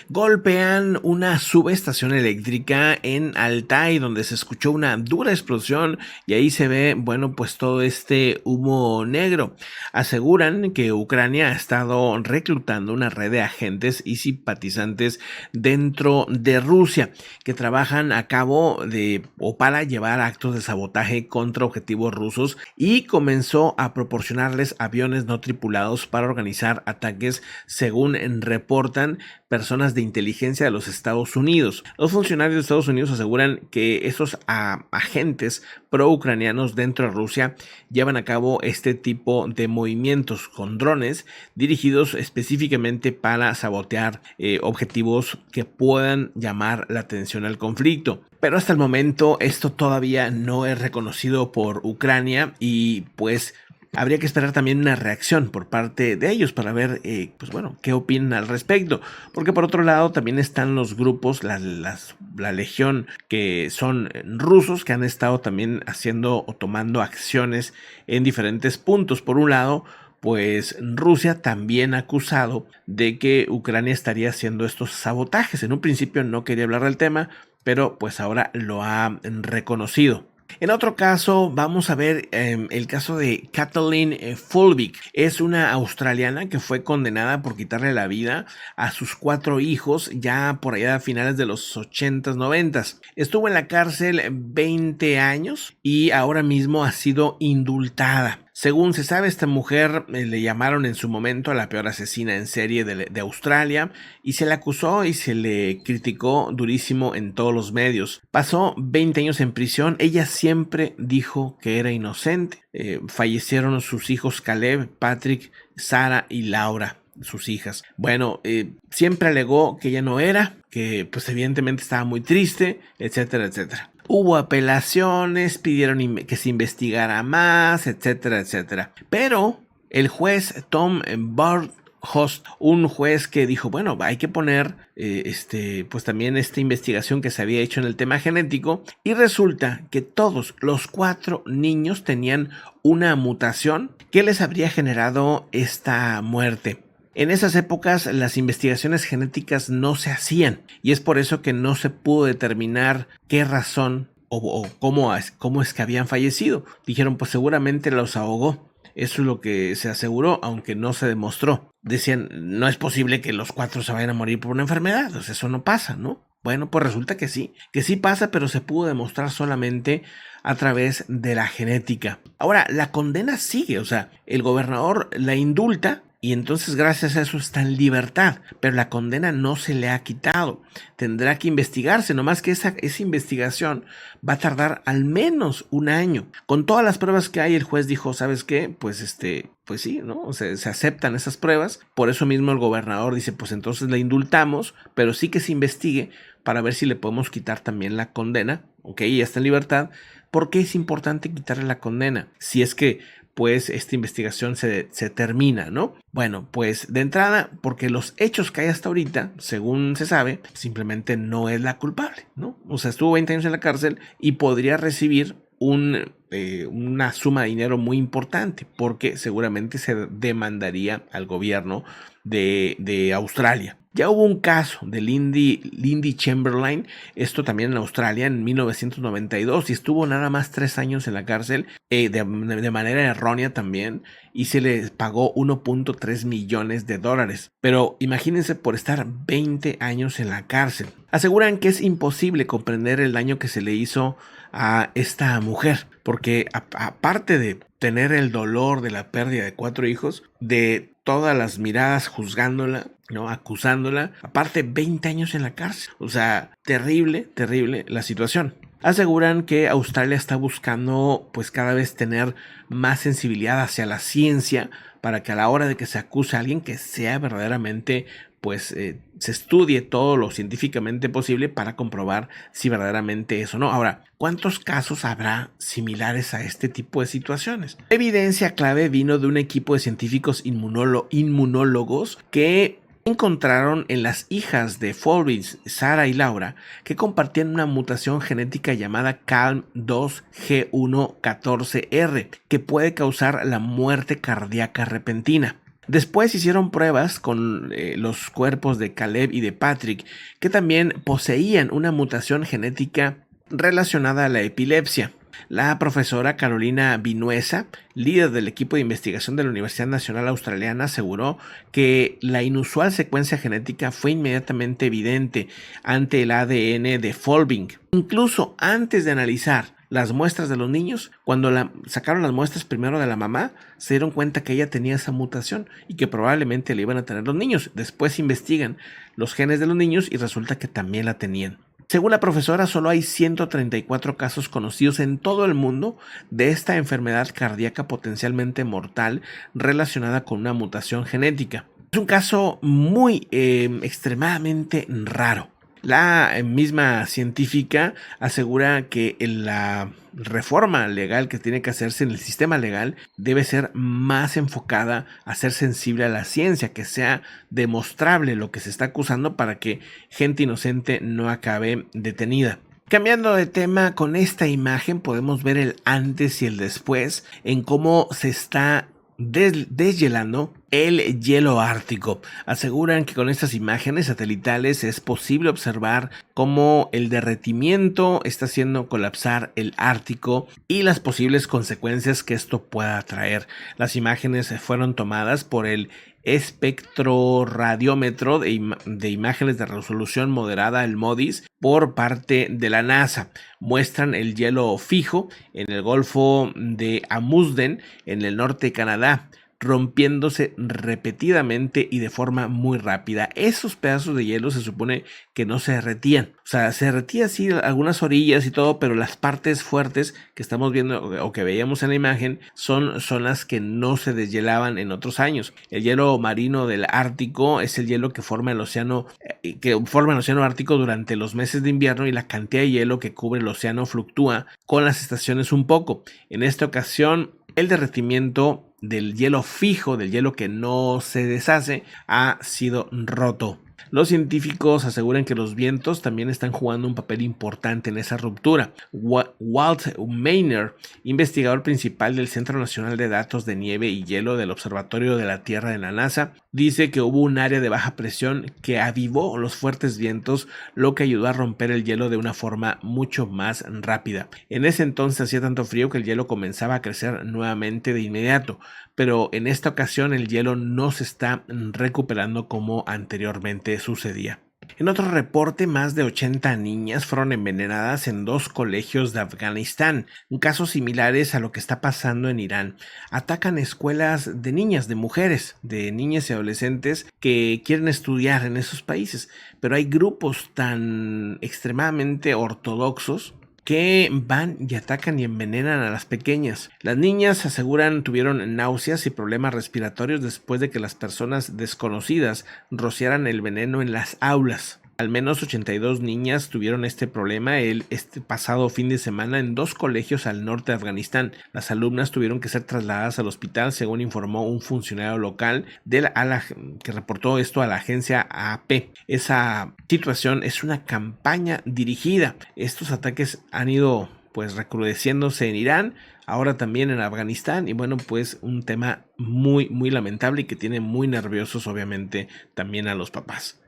Golpean una subestación eléctrica en Altai, donde se escuchó una dura explosión y ahí se ve, bueno, pues todo este humo negro. Aseguran que Ucrania ha estado reclutando una red de agentes y simpatizantes dentro de Rusia que trabajan a cabo de o para llevar actos de sabotaje contra objetivos rusos, y comenzó a proporcionarles aviones no tripulados para organizar ataques, según reportan personas de inteligencia de los Estados Unidos. Los funcionarios de Estados Unidos aseguran que esos agentes pro-ucranianos dentro de Rusia llevan a cabo este tipo de movimientos con drones dirigidos específicamente para sabotear objetivos que puedan llamar la atención al conflicto. Pero hasta el momento esto todavía no es reconocido por Ucrania y pues habría que esperar también una reacción por parte de ellos para ver, pues bueno, qué opinan al respecto. Porque por otro lado también están los grupos, la legión, que son rusos, que han estado también haciendo o tomando acciones en diferentes puntos. Por un lado, pues Rusia también ha acusado de que Ucrania estaría haciendo estos sabotajes. En un principio no quería hablar del tema, pero pues ahora lo ha reconocido. En otro caso, vamos a ver el caso de Kathleen Fulvig. Es una australiana que fue condenada por quitarle la vida a sus 4 hijos ya por allá a finales de los 80s, 90s. Estuvo en la cárcel 20 años y ahora mismo ha sido indultada. Según se sabe, esta mujer le llamaron en su momento a la peor asesina en serie de Australia, y se le acusó y se le criticó durísimo en todos los medios. Pasó 20 años en prisión. Ella siempre dijo que era inocente. Fallecieron sus hijos Caleb, Patrick, Sara y Laura, sus hijas. Bueno, siempre alegó que ella no era, que pues evidentemente estaba muy triste, etcétera, etcétera. Hubo apelaciones, pidieron que se investigara más, etcétera, etcétera. Pero el juez Tom Host, un juez que dijo, bueno, hay que poner pues también esta investigación que se había hecho en el tema genético, y resulta que todos los 4 niños tenían una mutación que les habría generado esta muerte. En esas épocas las investigaciones genéticas no se hacían, y es por eso que no se pudo determinar qué razón o cómo es que habían fallecido. Dijeron, pues seguramente los ahogó. Eso es lo que se aseguró, aunque no se demostró. Decían, no es posible que los 4 se vayan a morir por una enfermedad, pues eso no pasa, ¿no? Bueno, pues resulta que sí pasa, pero se pudo demostrar solamente a través de la genética. Ahora, la condena sigue, o sea, el gobernador la indulta y entonces gracias a eso está en libertad, pero la condena no se le ha quitado. Tendrá que investigarse, nomás que esa investigación va a tardar al menos un año. Con todas las pruebas que hay, el juez dijo, ¿sabes qué? Pues pues sí, ¿no? O sea, se aceptan esas pruebas. Por eso mismo el gobernador dice, pues entonces la indultamos, pero sí que se investigue para ver si le podemos quitar también la condena. Ok, ya está en libertad. ¿Por qué es importante quitarle la condena? Si es que pues esta investigación se termina, ¿no? Bueno, pues de entrada, porque los hechos que hay hasta ahorita, según se sabe, simplemente no es la culpable, ¿no? O sea, estuvo 20 años en la cárcel y podría recibir una suma de dinero muy importante, porque seguramente se demandaría al gobierno de Australia. Ya hubo un caso de Lindy Chamberlain, esto también en Australia, en 1992, y estuvo nada más 3 años en la cárcel, de manera errónea también, y se le pagó 1.3 millones de dólares. Pero imagínense por estar 20 años en la cárcel. Aseguran que es imposible comprender el daño que se le hizo a esta mujer, porque aparte de tener el dolor de la pérdida de 4 hijos, de todas las miradas juzgándola, ¿no? Acusándola, aparte 20 años en la cárcel. O sea, terrible, terrible la situación. Aseguran que Australia está buscando pues cada vez tener más sensibilidad hacia la ciencia, para que a la hora de que se acuse a alguien, que sea verdaderamente pues se estudie todo lo científicamente posible para comprobar si verdaderamente es o no. Ahora, ¿cuántos casos habrá similares a este tipo de situaciones? La evidencia clave vino de un equipo de científicos inmunólogos que encontraron en las hijas de Fulvig, Sara y Laura, que compartían una mutación genética llamada CALM2G114R, que puede causar la muerte cardíaca repentina. Después hicieron pruebas con los cuerpos de Caleb y de Patrick, que también poseían una mutación genética relacionada a la epilepsia. La profesora Carolina Vinuesa, líder del equipo de investigación de la Universidad Nacional Australiana, aseguró que la inusual secuencia genética fue inmediatamente evidente ante el ADN de Folbing. Incluso antes de analizar las muestras de los niños, cuando sacaron las muestras primero de la mamá, se dieron cuenta que ella tenía esa mutación y que probablemente le iban a tener los niños. Después investigan los genes de los niños y resulta que también la tenían. Según la profesora, solo hay 134 casos conocidos en todo el mundo de esta enfermedad cardíaca potencialmente mortal relacionada con una mutación genética. Es un caso muy extremadamente raro. La misma científica asegura que la reforma legal que tiene que hacerse en el sistema legal debe ser más enfocada a ser sensible a la ciencia, que sea demostrable lo que se está acusando para que gente inocente no acabe detenida. Cambiando de tema, con esta imagen podemos ver el antes y el después en cómo se está deshielando el hielo ártico. Aseguran que con estas imágenes satelitales es posible observar cómo el derretimiento está haciendo colapsar el Ártico y las posibles consecuencias que esto pueda traer. Las imágenes fueron tomadas por el espectroradiómetro de imágenes de resolución moderada, el MODIS, por parte de la NASA. Muestran el hielo fijo en el Golfo de Amundsen, en el norte de Canadá, rompiéndose repetidamente y de forma muy rápida. Esos pedazos de hielo se supone que no se derretían. O sea, se derretía sí algunas orillas y todo, pero las partes fuertes que estamos viendo o que veíamos en la imagen son zonas que no se deshielaban en otros años. El hielo marino del Ártico es el hielo que forma el océano Ártico durante los meses de invierno, y la cantidad de hielo que cubre el océano fluctúa con las estaciones un poco. En esta ocasión, el derretimiento del hielo fijo, del hielo que no se deshace, ha sido roto. Los científicos aseguran que los vientos también están jugando un papel importante en esa ruptura. Walt Maynard, investigador principal del Centro Nacional de Datos de Nieve y Hielo del Observatorio de la Tierra de la NASA, dice que hubo un área de baja presión que avivó los fuertes vientos, lo que ayudó a romper el hielo de una forma mucho más rápida. En ese entonces hacía tanto frío que el hielo comenzaba a crecer nuevamente de inmediato, pero en esta ocasión el hielo no se está recuperando como anteriormente sucedía. En otro reporte, más de 80 niñas fueron envenenadas en 2 colegios de Afganistán. Casos similares a lo que está pasando en Irán. Atacan escuelas de niñas, de mujeres, de niñas y adolescentes que quieren estudiar en esos países. Pero hay grupos tan extremadamente ortodoxos que van y atacan y envenenan a las pequeñas. Las niñas aseguran tuvieron náuseas y problemas respiratorios después de que las personas desconocidas rociaran el veneno en las aulas. Al menos 82 niñas tuvieron este problema este pasado fin de semana en 2 colegios al norte de Afganistán. Las alumnas tuvieron que ser trasladadas al hospital, según informó un funcionario local que reportó esto a la agencia AP. Esa situación es una campaña dirigida. Estos ataques han ido recrudeciéndose en Irán, ahora también en Afganistán, y bueno, pues un tema muy lamentable y que tiene muy nerviosos obviamente también a los papás.